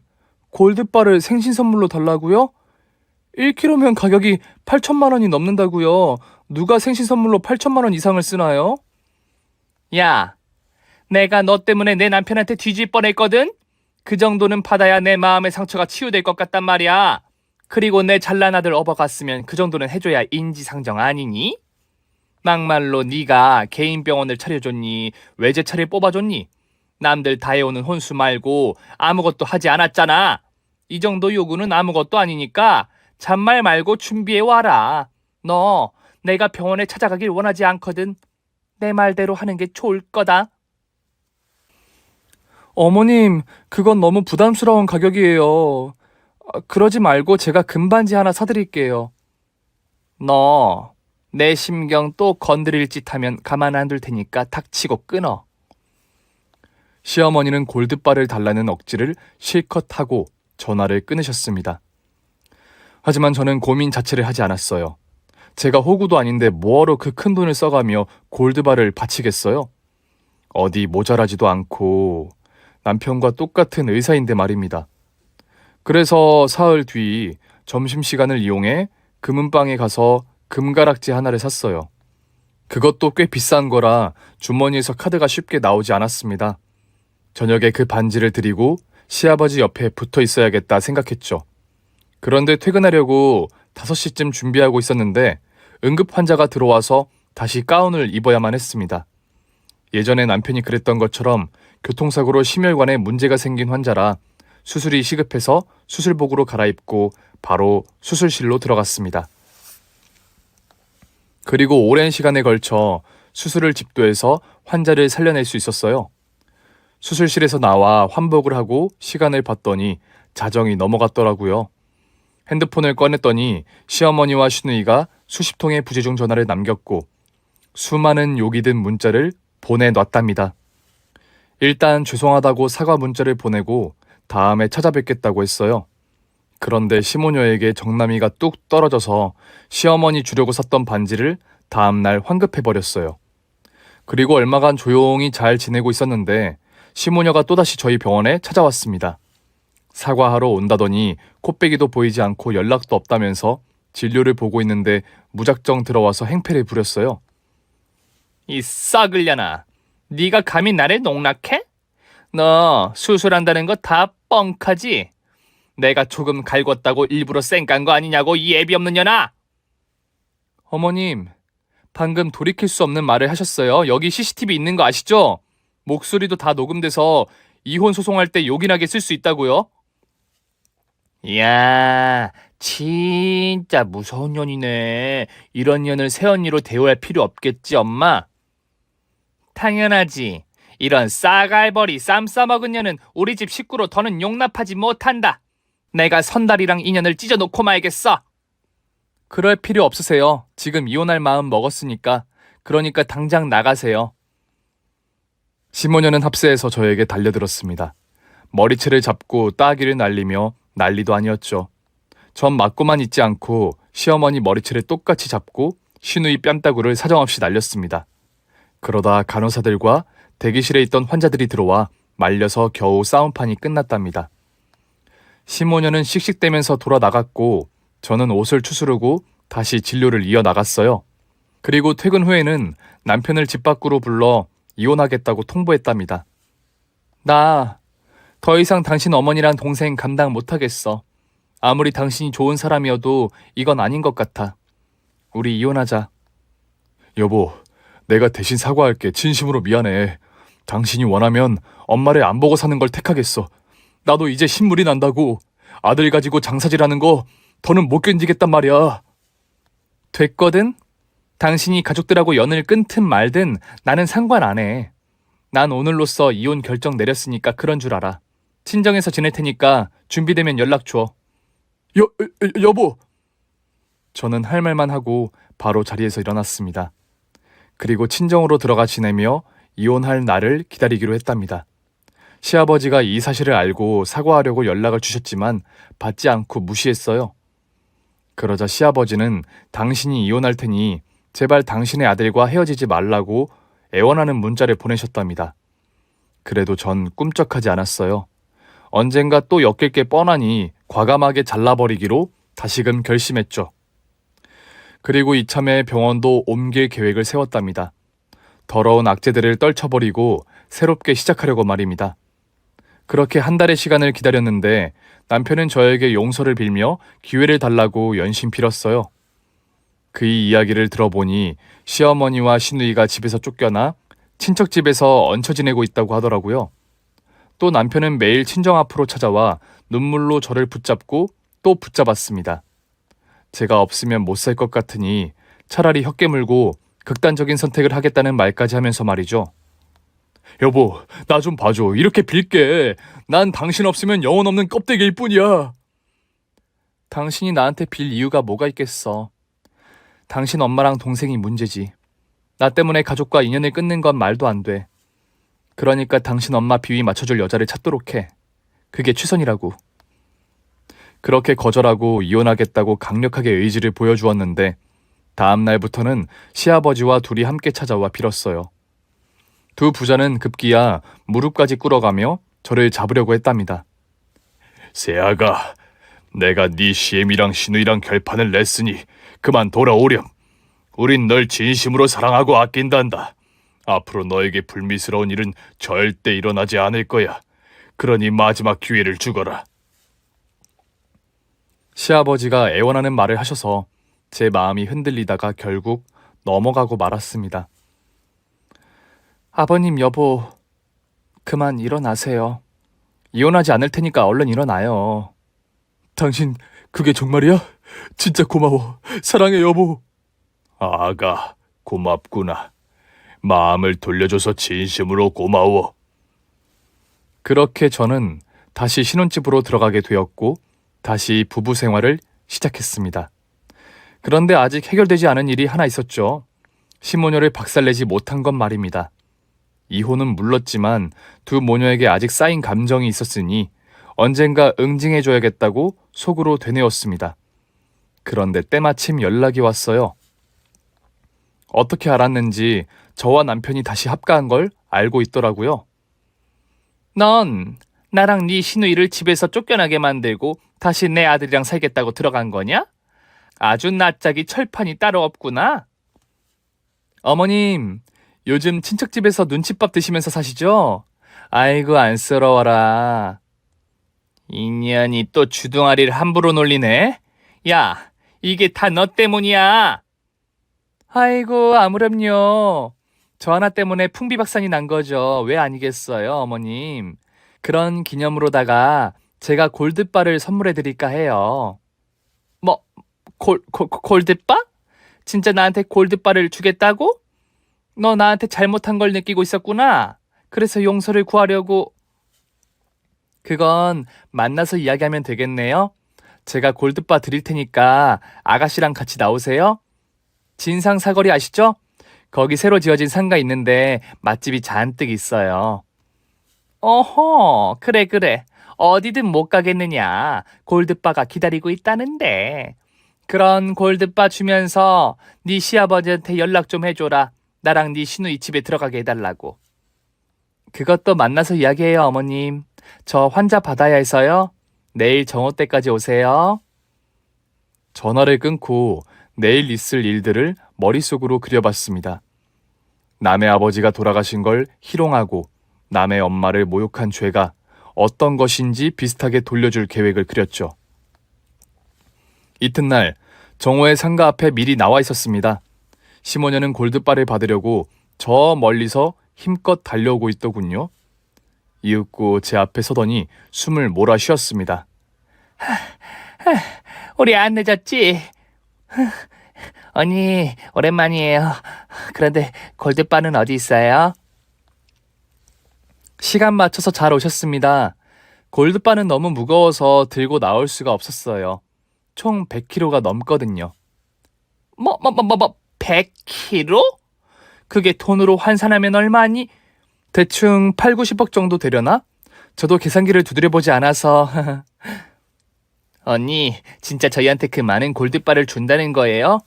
골드바를 생신 선물로 달라고요? 1kg면 가격이 8천만 원이 넘는다고요. 누가 생신 선물로 8천만 원 이상을 쓰나요? 야, 내가 너 때문에 내 남편한테 뒤질 뻔했거든? 그 정도는 받아야 내 마음의 상처가 치유될 것 같단 말이야. 그리고 내 잘난 아들 업어갔으면 그 정도는 해줘야 인지상정 아니니? 막말로 네가 개인 병원을 차려줬니? 외제차를 뽑아줬니? 남들 다 해오는 혼수 말고 아무것도 하지 않았잖아. 이 정도 요구는 아무것도 아니니까 잔말 말고 준비해와라. 너 내가 병원에 찾아가길 원하지 않거든. 내 말대로 하는 게 좋을 거다. 어머님, 그건 너무 부담스러운 가격이에요. 그러지 말고 제가 금반지 하나 사드릴게요. 너 내 심경 또 건드릴 짓 하면 가만 안 둘 테니까 닥치고 끊어. 시어머니는 골드바를 달라는 억지를 실컷 하고 전화를 끊으셨습니다. 하지만 저는 고민 자체를 하지 않았어요. 제가 호구도 아닌데 뭐하러 그 큰 돈을 써가며 골드바를 바치겠어요? 어디 모자라지도 않고 남편과 똑같은 의사인데 말입니다. 그래서 사흘 뒤 점심시간을 이용해 금은방에 가서 금가락지 하나를 샀어요. 그것도 꽤 비싼 거라 주머니에서 카드가 쉽게 나오지 않았습니다. 저녁에 그 반지를 드리고 시아버지 옆에 붙어 있어야겠다 생각했죠. 그런데 퇴근하려고 5시쯤 준비하고 있었는데 응급 환자가 들어와서 다시 가운을 입어야만 했습니다. 예전에 남편이 그랬던 것처럼 교통사고로 심혈관에 문제가 생긴 환자라 수술이 시급해서 수술복으로 갈아입고 바로 수술실로 들어갔습니다. 그리고 오랜 시간에 걸쳐 수술을 집도해서 환자를 살려낼 수 있었어요. 수술실에서 나와 환복을 하고 시간을 봤더니 자정이 넘어갔더라고요. 핸드폰을 꺼냈더니 시어머니와 시누이가 수십 통의 부재중 전화를 남겼고 수많은 욕이 든 문자를 보내놨답니다. 일단 죄송하다고 사과 문자를 보내고 다음에 찾아뵙겠다고 했어요. 그런데 시모녀에게 정남이가 뚝 떨어져서 시어머니 주려고 샀던 반지를 다음날 환급해버렸어요. 그리고 얼마간 조용히 잘 지내고 있었는데 시모녀가 또다시 저희 병원에 찾아왔습니다. 사과하러 온다더니 코빼기도 보이지 않고 연락도 없다면서 진료를 보고 있는데 무작정 들어와서 행패를 부렸어요. 이 썩을려나, 네가 감히 나를 농락해? 너 수술한다는 거 다 뻥카지? 내가 조금 갈궜다고 일부러 쌩깐 거 아니냐고, 이 애비 없는 년아! 어머님, 방금 돌이킬 수 없는 말을 하셨어요. 여기 CCTV 있는 거 아시죠? 목소리도 다 녹음돼서 이혼 소송할 때 요긴하게 쓸 수 있다고요? 이야, 진짜 무서운 년이네. 이런 년을 새언니로 대우할 필요 없겠지, 엄마? 당연하지. 이런 싸갈버리 쌈 싸먹은 년은 우리 집 식구로 더는 용납하지 못한다. 내가 선달이랑 인연을 찢어놓고 말겠어. 그럴 필요 없으세요. 지금 이혼할 마음 먹었으니까. 그러니까 당장 나가세요. 시모녀는 합세해서 저에게 달려들었습니다. 머리채를 잡고 따귀를 날리며 난리도 아니었죠. 전 맞고만 있지 않고 시어머니 머리채를 똑같이 잡고 시누이 뺨따구를 사정없이 날렸습니다. 그러다 간호사들과 대기실에 있던 환자들이 들어와 말려서 겨우 싸움판이 끝났답니다. 시모녀는 씩씩대면서 돌아 나갔고 저는 옷을 추스르고 다시 진료를 이어나갔어요. 그리고 퇴근 후에는 남편을 집 밖으로 불러 이혼하겠다고 통보했답니다. 나 더 이상 당신 어머니란 동생 감당 못하겠어. 아무리 당신이 좋은 사람이어도 이건 아닌 것 같아. 우리 이혼하자. 여보, 내가 대신 사과할게. 진심으로 미안해. 당신이 원하면 엄마를 안 보고 사는 걸 택하겠어. 나도 이제 신물이 난다고. 아들 가지고 장사질하는 거 더는 못 견디겠단 말이야. 됐거든? 당신이 가족들하고 연을 끊든 말든 나는 상관 안 해. 난 오늘로써 이혼 결정 내렸으니까 그런 줄 알아. 친정에서 지낼 테니까 준비되면 연락 줘. 여보! 저는 할 말만 하고 바로 자리에서 일어났습니다. 그리고 친정으로 들어가 지내며 이혼할 날을 기다리기로 했답니다. 시아버지가 이 사실을 알고 사과하려고 연락을 주셨지만 받지 않고 무시했어요. 그러자 시아버지는 당신이 이혼할 테니 제발 당신의 아들과 헤어지지 말라고 애원하는 문자를 보내셨답니다. 그래도 전 꿈쩍하지 않았어요. 언젠가 또 엮일 게 뻔하니 과감하게 잘라버리기로 다시금 결심했죠. 그리고 이참에 병원도 옮길 계획을 세웠답니다. 더러운 악재들을 떨쳐버리고 새롭게 시작하려고 말입니다. 그렇게 한 달의 시간을 기다렸는데 남편은 저에게 용서를 빌며 기회를 달라고 연신 빌었어요. 그의 이야기를 들어보니 시어머니와 시누이가 집에서 쫓겨나 친척 집에서 얹혀 지내고 있다고 하더라고요. 또 남편은 매일 친정 앞으로 찾아와 눈물로 저를 붙잡고 또 붙잡았습니다. 제가 없으면 못 살 것 같으니 차라리 혀 깨물고 극단적인 선택을 하겠다는 말까지 하면서 말이죠. 여보, 나 좀 봐줘. 이렇게 빌게. 난 당신 없으면 영혼 없는 껍데기일 뿐이야. 당신이 나한테 빌 이유가 뭐가 있겠어. 당신 엄마랑 동생이 문제지. 나 때문에 가족과 인연을 끊는 건 말도 안 돼. 그러니까 당신 엄마 비위 맞춰줄 여자를 찾도록 해. 그게 최선이라고. 그렇게 거절하고 이혼하겠다고 강력하게 의지를 보여주었는데 다음 날부터는 시아버지와 둘이 함께 찾아와 빌었어요. 두 부자는 급기야 무릎까지 꿇어가며 저를 잡으려고 했답니다. 세아가, 내가 네 시엠이랑 시누이랑 결판을 냈으니 그만 돌아오렴. 우린 널 진심으로 사랑하고 아낀단다. 앞으로 너에게 불미스러운 일은 절대 일어나지 않을 거야. 그러니 마지막 기회를 주거라. 시아버지가 애원하는 말을 하셔서 제 마음이 흔들리다가 결국 넘어가고 말았습니다. 아버님, 여보, 그만 일어나세요. 이혼하지 않을 테니까 얼른 일어나요. 당신 그게 정말이야? 진짜 고마워. 사랑해, 여보. 아가, 고맙구나. 마음을 돌려줘서 진심으로 고마워. 그렇게 저는 다시 신혼집으로 들어가게 되었고 다시 부부 생활을 시작했습니다. 그런데 아직 해결되지 않은 일이 하나 있었죠. 시모녀를 박살내지 못한 건 말입니다. 이혼은 물렀지만 두 모녀에게 아직 쌓인 감정이 있었으니 언젠가 응징해줘야겠다고 속으로 되뇌었습니다. 그런데 때마침 연락이 왔어요. 어떻게 알았는지 저와 남편이 다시 합가한 걸 알고 있더라고요. 넌 나랑 네 시누이를 집에서 쫓겨나게 만들고 다시 내 아들이랑 살겠다고 들어간 거냐? 아주 낯짝이 철판이 따로 없구나. 어머님, 요즘 친척집에서 눈칫밥 드시면서 사시죠? 아이고, 안쓰러워라. 인연이 또 주둥아리를 함부로 놀리네. 야, 이게 다 너 때문이야. 아이고, 아무렴요. 저 하나 때문에 풍비박산이 난 거죠. 왜 아니겠어요, 어머님. 그런 기념으로다가 제가 골드바를 선물해 드릴까 해요. 뭐, 골드바? 진짜 나한테 골드바를 주겠다고? 너 나한테 잘못한 걸 느끼고 있었구나. 그래서 용서를 구하려고. 그건 만나서 이야기하면 되겠네요. 제가 골드바 드릴 테니까 아가씨랑 같이 나오세요. 진상 사거리 아시죠? 거기 새로 지어진 상가 있는데 맛집이 잔뜩 있어요. 어허, 그래. 어디든 못 가겠느냐. 골드바가 기다리고 있다는데. 그런 골드바 주면서 네 시아버지한테 연락 좀 해줘라. 나랑 네 시누이 집에 들어가게 해달라고. 그것도 만나서 이야기해요, 어머님. 저 환자 받아야 해서요. 내일 정오 때까지 오세요. 전화를 끊고 내일 있을 일들을 머릿속으로 그려봤습니다. 남의 아버지가 돌아가신 걸 희롱하고 남의 엄마를 모욕한 죄가 어떤 것인지 비슷하게 돌려줄 계획을 그렸죠. 이튿날 정오의 상가 앞에 미리 나와 있었습니다. 시모녀는 골드바를 받으려고 저 멀리서 힘껏 달려오고 있더군요. 이윽고 제 앞에 서더니 숨을 몰아 쉬었습니다. 우리 안 늦었지? 언니, 오랜만이에요. 그런데 골드바는 어디 있어요? 시간 맞춰서 잘 오셨습니다. 골드바는 너무 무거워서 들고 나올 수가 없었어요. 총 100kg가 넘거든요. 100kg? 그게 돈으로 환산하면 얼마니? 대충 8, 90억 정도 되려나? 저도 계산기를 두드려보지 않아서. 언니, 진짜 저희한테 그 많은 골드바를 준다는 거예요?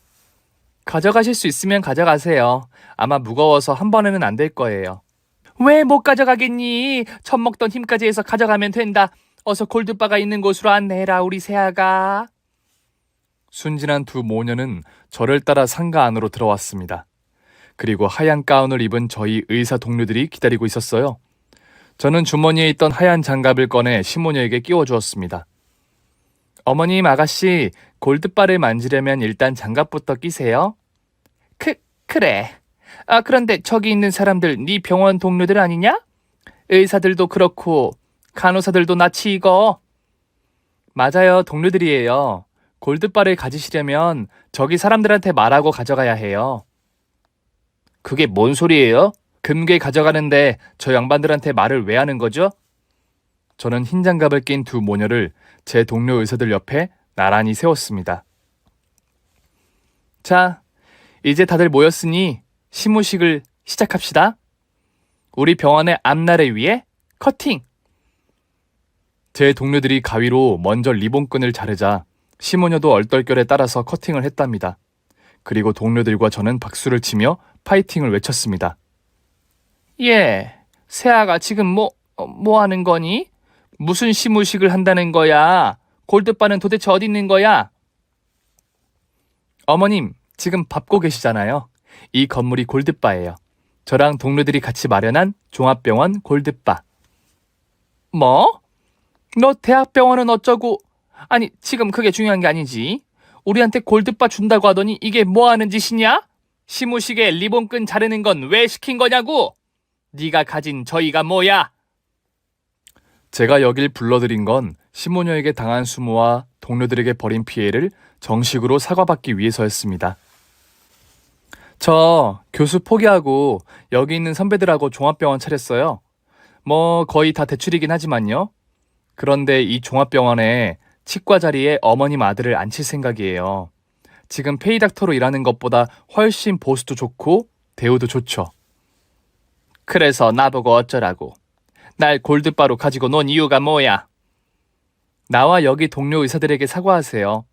가져가실 수 있으면 가져가세요. 아마 무거워서 한 번에는 안 될 거예요. 왜 못 가져가겠니? 젖먹던 힘까지 해서 가져가면 된다. 어서 골드바가 있는 곳으로 안내해라, 우리 새아가. 순진한 두 모녀는 저를 따라 상가 안으로 들어왔습니다. 그리고 하얀 가운을 입은 저희 의사 동료들이 기다리고 있었어요. 저는 주머니에 있던 하얀 장갑을 꺼내 시모녀에게 끼워주었습니다. 어머님, 아가씨, 골드바를 만지려면 일단 장갑부터 끼세요. 그래. 그런데 저기 있는 사람들 네 병원 동료들 아니냐? 의사들도 그렇고 간호사들도 낯이 익어. 맞아요, 동료들이에요. 골드바를 가지시려면 저기 사람들한테 말하고 가져가야 해요. 그게 뭔 소리예요? 금괴 가져가는데 저 양반들한테 말을 왜 하는 거죠? 저는 흰 장갑을 낀 두 모녀를 제 동료 의사들 옆에 나란히 세웠습니다. 자, 이제 다들 모였으니 시무식을 시작합시다. 우리 병원의 앞날을 위해 커팅! 제 동료들이 가위로 먼저 리본끈을 자르자 시모녀도 얼떨결에 따라서 커팅을 했답니다. 그리고 동료들과 저는 박수를 치며 파이팅을 외쳤습니다. 예, 세아가 지금 뭐 하는 거니? 무슨 시무식을 한다는 거야? 골드바는 도대체 어디 있는 거야? 어머님, 지금 밟고 계시잖아요. 이 건물이 골드바예요. 저랑 동료들이 같이 마련한 종합병원 골드바. 뭐? 너 대학병원은 어쩌고? 아니, 지금 그게 중요한 게 아니지. 우리한테 골드바 준다고 하더니 이게 뭐 하는 짓이냐? 시무식에 리본끈 자르는 건 왜 시킨 거냐고? 네가 가진 저희가 뭐야? 제가 여길 불러들인 건 시모녀에게 당한 수모와 동료들에게 벌인 피해를 정식으로 사과받기 위해서였습니다. 저 교수 포기하고 여기 있는 선배들하고 종합병원 차렸어요. 뭐 거의 다 대출이긴 하지만요. 그런데 이 종합병원에 치과 자리에 어머님 아들을 앉힐 생각이에요. 지금 페이닥터로 일하는 것보다 훨씬 보수도 좋고 대우도 좋죠. 그래서 나보고 어쩌라고. 날 골드바로 가지고 논 이유가 뭐야? 나와 여기 동료 의사들에게 사과하세요.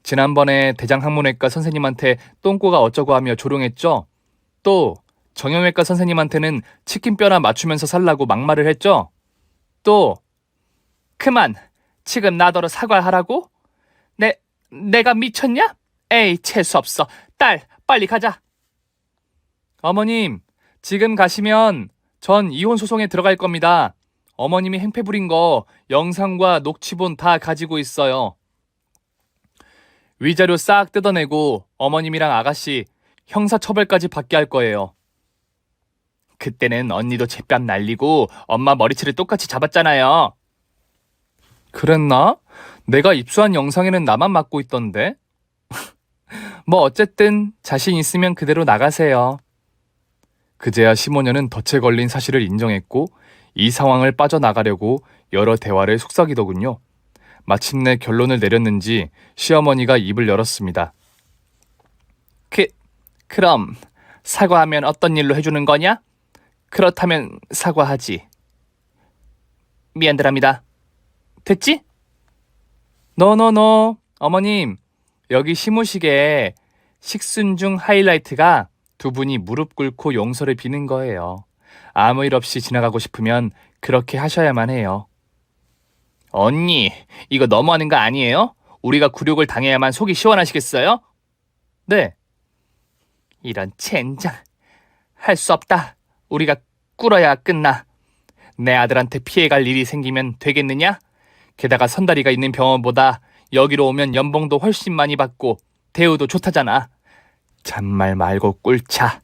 지난번에 대장학문외과 선생님한테 똥꼬가 어쩌고 하며 조롱했죠? 또 정형외과 선생님한테는 치킨뼈나 맞추면서 살라고 막말을 했죠? 또 그만! 지금 나더러 사과하라고? 내가 미쳤냐? 에이, 재수없어. 딸, 빨리 가자. 어머님, 지금 가시면 전 이혼 소송에 들어갈 겁니다. 어머님이 행패 부린 거 영상과 녹취본 다 가지고 있어요. 위자료 싹 뜯어내고 어머님이랑 아가씨 형사처벌까지 받게 할 거예요. 그때는 언니도 잿뺨 날리고 엄마 머리채를 똑같이 잡았잖아요. 그랬나? 내가 입수한 영상에는 나만 맡고 있던데. 뭐 어쨌든 자신 있으면 그대로 나가세요. 그제야 시모녀는 덫에 걸린 사실을 인정했고 이 상황을 빠져나가려고 여러 대화를 속삭이더군요. 마침내 결론을 내렸는지 시어머니가 입을 열었습니다. 그럼 사과하면 어떤 일로 해주는 거냐? 그렇다면 사과하지. 미안드랍니다. 됐지? 노노노. 어머님, 여기 시무식에 식순 중 하이라이트가 두 분이 무릎 꿇고 용서를 비는 거예요. 아무 일 없이 지나가고 싶으면 그렇게 하셔야만 해요. 언니, 이거 너무하는 거 아니에요? 우리가 굴욕을 당해야만 속이 시원하시겠어요? 네. 이런 젠장. 할 수 없다. 우리가 꿇어야 끝나. 내 아들한테 피해갈 일이 생기면 되겠느냐? 게다가 선다리가 있는 병원보다 여기로 오면 연봉도 훨씬 많이 받고 대우도 좋다잖아. 잔말 말고 꿀차.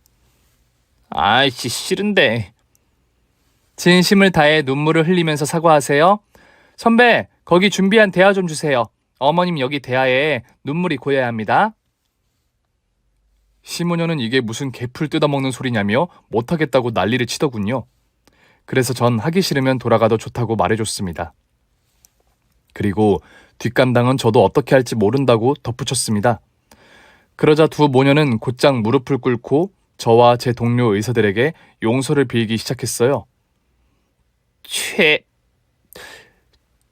아이씨, 싫은데. 진심을 다해 눈물을 흘리면서 사과하세요. 선배, 거기 준비한 대화 좀 주세요. 어머님 여기 대화에 눈물이 고여야 합니다. 시모녀는 이게 무슨 개풀 뜯어먹는 소리냐며 못하겠다고 난리를 치더군요. 그래서 전 하기 싫으면 돌아가도 좋다고 말해줬습니다. 그리고 뒷감당은 저도 어떻게 할지 모른다고 덧붙였습니다. 그러자 두 모녀는 곧장 무릎을 꿇고 저와 제 동료 의사들에게 용서를 빌기 시작했어요.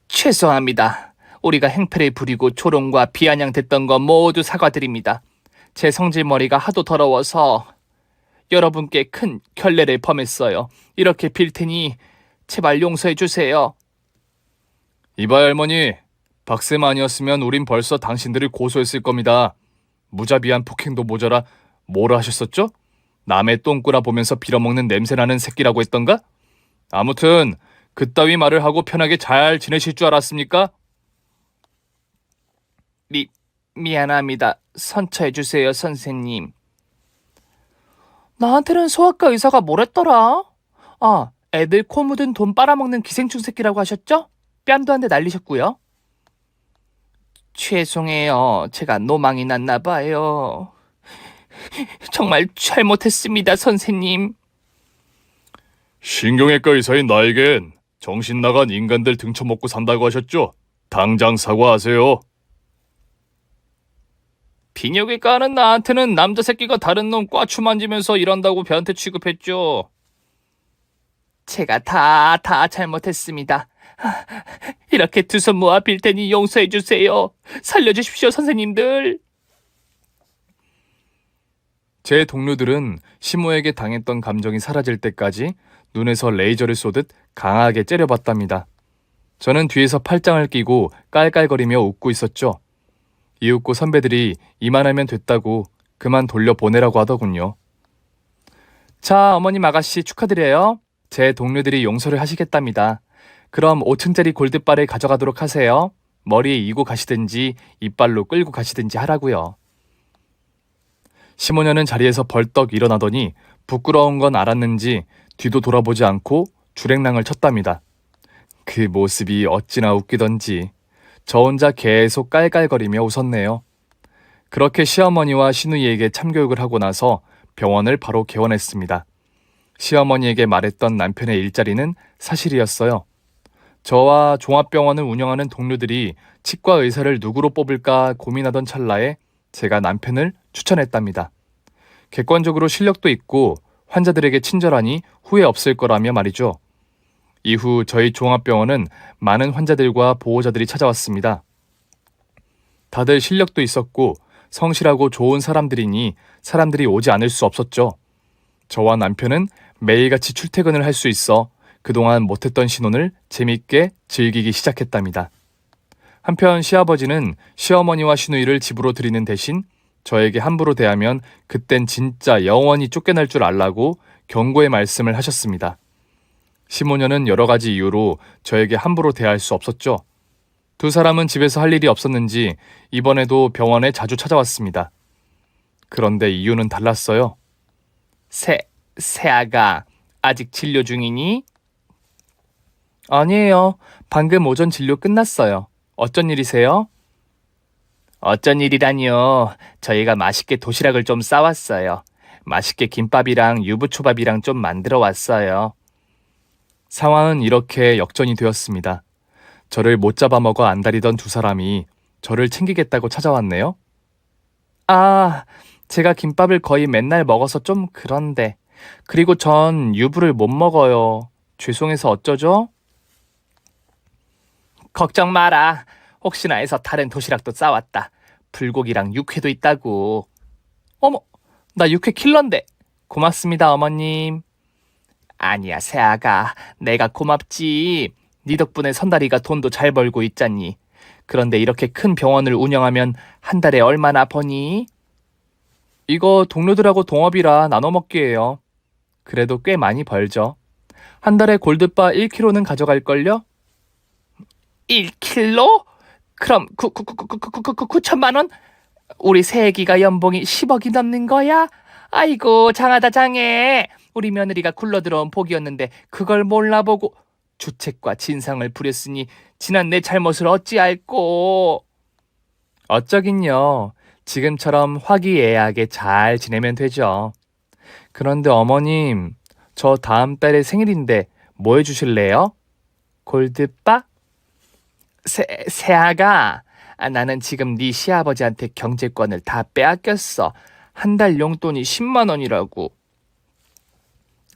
죄송합니다. 우리가 행패를 부리고 조롱과 비아냥댔던 거 모두 사과드립니다. 제 성질머리가 하도 더러워서 여러분께 큰 결례를 범했어요. 이렇게 빌 테니 제발 용서해 주세요. 이봐요 할머니, 박쌤 아니었으면 우린 벌써 당신들을 고소했을 겁니다. 무자비한 폭행도 모자라 뭐라 하셨었죠? 남의 똥꾸라 보면서 빌어먹는 냄새나는 새끼라고 했던가? 아무튼 그따위 말을 하고 편하게 잘 지내실 줄 알았습니까? 미안합니다. 선처해주세요, 선생님. 나한테는 소아과 의사가 뭐랬더라? 아, 애들 코 묻은 돈 빨아먹는 기생충 새끼라고 하셨죠? 뺨도 한 대 날리셨고요. 죄송해요. 제가 노망이 났나 봐요. 정말 잘못했습니다, 선생님. 신경외과 의사인 나에겐 정신 나간 인간들 등쳐먹고 산다고 하셨죠? 당장 사과하세요. 비뇨기과 하는 나한테는 남자 새끼가 다른 놈 꽈추 만지면서 일한다고 변태 취급했죠. 제가 다 잘못했습니다. 이렇게 두 손 모아 빌 테니 용서해 주세요. 살려주십시오, 선생님들. 제 동료들은 시모에게 당했던 감정이 사라질 때까지 눈에서 레이저를 쏘듯 강하게 째려봤답니다. 저는 뒤에서 팔짱을 끼고 깔깔거리며 웃고 있었죠. 이윽고 선배들이 이만하면 됐다고 그만 돌려보내라고 하더군요. 자, 어머님 아가씨 축하드려요. 제 동료들이 용서를 하시겠답니다. 그럼 5층짜리 골드바를 가져가도록 하세요. 머리에 이고 가시든지 이빨로 끌고 가시든지 하라고요. 시모녀는 자리에서 벌떡 일어나더니 부끄러운 건 알았는지 뒤도 돌아보지 않고 주랭랑을 쳤답니다. 그 모습이 어찌나 웃기던지 저 혼자 계속 깔깔거리며 웃었네요. 그렇게 시어머니와 시누이에게 참교육을 하고 나서 병원을 바로 개원했습니다. 시어머니에게 말했던 남편의 일자리는 사실이었어요. 저와 종합병원을 운영하는 동료들이 치과 의사를 누구로 뽑을까 고민하던 찰나에 제가 남편을 추천했답니다. 객관적으로 실력도 있고 환자들에게 친절하니 후회 없을 거라며 말이죠. 이후 저희 종합병원은 많은 환자들과 보호자들이 찾아왔습니다. 다들 실력도 있었고 성실하고 좋은 사람들이니 사람들이 오지 않을 수 없었죠. 저와 남편은 매일같이 출퇴근을 할 수 있어 그동안 못했던 신혼을 재밌게 즐기기 시작했답니다. 한편 시아버지는 시어머니와 시누이를 집으로 들이는 대신 저에게 함부로 대하면 그땐 진짜 영원히 쫓겨날 줄 알라고 경고의 말씀을 하셨습니다. 시모녀는 여러 가지 이유로 저에게 함부로 대할 수 없었죠. 두 사람은 집에서 할 일이 없었는지 이번에도 병원에 자주 찾아왔습니다. 그런데 이유는 달랐어요. 세아가 아직 진료 중이니? 아니에요. 방금 오전 진료 끝났어요. 어쩐 일이세요? 어쩐 일이라니요. 저희가 맛있게 도시락을 좀 싸왔어요. 맛있게 김밥이랑 유부초밥이랑 좀 만들어 왔어요. 상황은 이렇게 역전이 되었습니다. 저를 못 잡아먹어 안달이던 두 사람이 저를 챙기겠다고 찾아왔네요. 아, 제가 김밥을 거의 맨날 먹어서 좀 그런데. 그리고 전 유부를 못 먹어요. 죄송해서 어쩌죠? 걱정 마라. 혹시나 해서 다른 도시락도 싸왔다. 불고기랑 육회도 있다고. 어머, 나 육회 킬러인데. 고맙습니다, 어머님. 아니야, 세아가. 내가 고맙지. 네 덕분에 선다리가 돈도 잘 벌고 있잖니. 그런데 이렇게 큰 병원을 운영하면 한 달에 얼마나 버니? 이거 동료들하고 동업이라 나눠 먹기예요. 그래도 꽤 많이 벌죠. 한 달에 골드바 1kg는 가져갈걸요? 1kg? 그럼 9천만 원? 우리 새애기가 연봉이 10억이 넘는 거야? 아이고, 장하다 장해. 우리 며느리가 굴러들어온 복이었는데 그걸 몰라보고 주책과 진상을 부렸으니 지난 내 잘못을 어찌할꼬. 어쩌긴요. 지금처럼 화기애애하게 잘 지내면 되죠. 그런데 어머님, 저 다음 달에 생일인데 뭐 해주실래요? 골드바? 세아가, 나는 지금 네 시아버지한테 경제권을 다 빼앗겼어. 한 달 용돈이 10만 원이라고.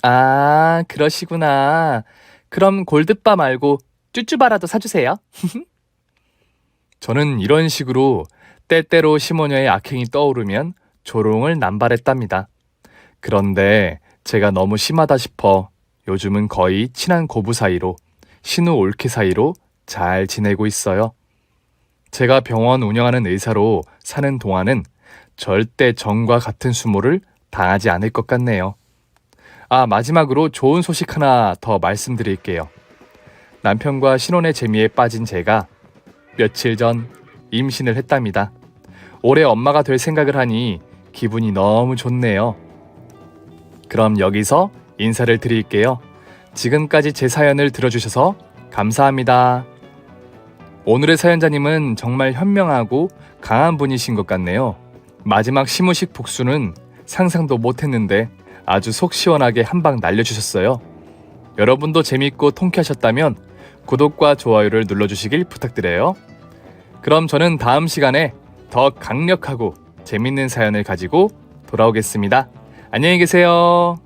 아, 그러시구나. 그럼 골드바 말고 쭈쭈바라도 사주세요. 저는 이런 식으로 때때로 시모녀의 악행이 떠오르면 조롱을 남발했답니다. 그런데 제가 너무 심하다 싶어 요즘은 거의 친한 고부 사이로, 신우 올케 사이로 잘 지내고 있어요. 제가 병원 운영하는 의사로 사는 동안은 절대 전과 같은 수모를 당하지 않을 것 같네요. 아, 마지막으로 좋은 소식 하나 더 말씀드릴게요. 남편과 신혼의 재미에 빠진 제가 며칠 전 임신을 했답니다. 올해 엄마가 될 생각을 하니 기분이 너무 좋네요. 그럼 여기서 인사를 드릴게요. 지금까지 제 사연을 들어주셔서 감사합니다. 오늘의 사연자님은 정말 현명하고 강한 분이신 것 같네요. 마지막 시무식 복수는 상상도 못했는데 아주 속 시원하게 한 방 날려주셨어요. 여러분도 재밌고 통쾌하셨다면 구독과 좋아요를 눌러주시길 부탁드려요. 그럼 저는 다음 시간에 더 강력하고 재밌는 사연을 가지고 돌아오겠습니다. 안녕히 계세요.